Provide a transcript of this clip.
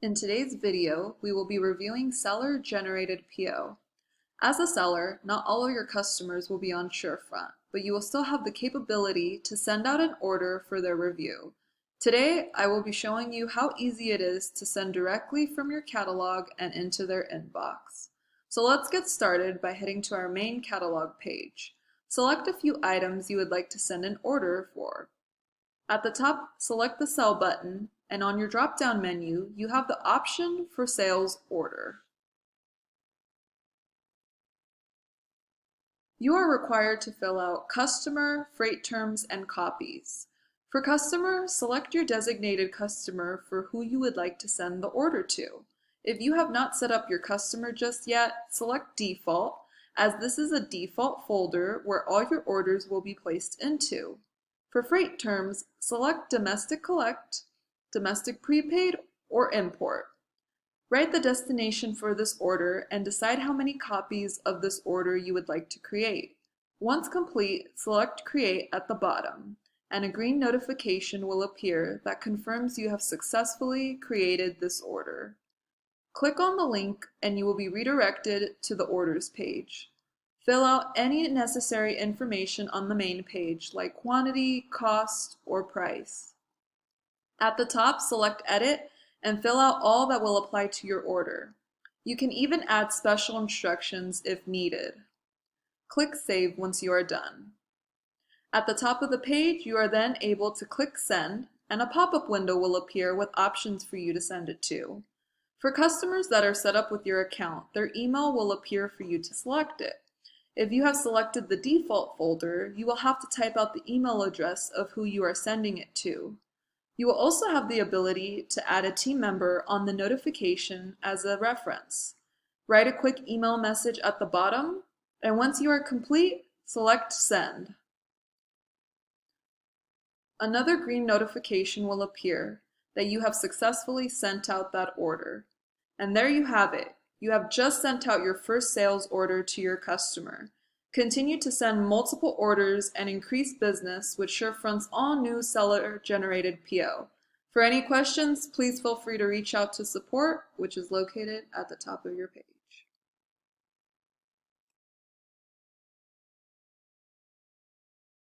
In today's video, we will be reviewing seller-generated PO. As a seller, not all of your customers will be on Surefront, but you will still have the capability to send out an order for their review. Today, I will be showing you how easy it is to send directly from your catalog and into their inbox. So let's get started by heading to our main catalog page. Select a few items you would like to send an order for. At the top, select the Sell button, and on your drop-down menu, you have the option for Sales Order. You are required to fill out customer, freight terms, and copies. For customer, select your designated customer for who you would like to send the order to. If you have not set up your customer just yet, select Default, as this is a default folder where all your orders will be placed into. For freight terms, select Domestic Collect, Domestic Prepaid, or Import. Write the destination for this order and decide how many copies of this order you would like to create. Once complete, select Create at the bottom, and a green notification will appear that confirms you have successfully created this order. Click on the link and you will be redirected to the Orders page. Fill out any necessary information on the main page, like quantity, cost, or price. At the top, select Edit and fill out all that will apply to your order. You can even add special instructions if needed. Click Save once you are done. At the top of the page, you are then able to click Send, and a pop-up window will appear with options for you to send it to. For customers that are set up with your account, their email will appear for you to select it. If you have selected the default folder, you will have to type out the email address of who you are sending it to. You will also have the ability to add a team member on the notification as a reference. Write a quick email message at the bottom, and once you are complete, select Send. Another green notification will appear that you have successfully sent out that order. And there you have it. You have just sent out your first sales order to your customer. Continue to send multiple orders and increase business with Surefront's all-new seller-generated PO. For any questions, please feel free to reach out to support, which is located at the top of your page.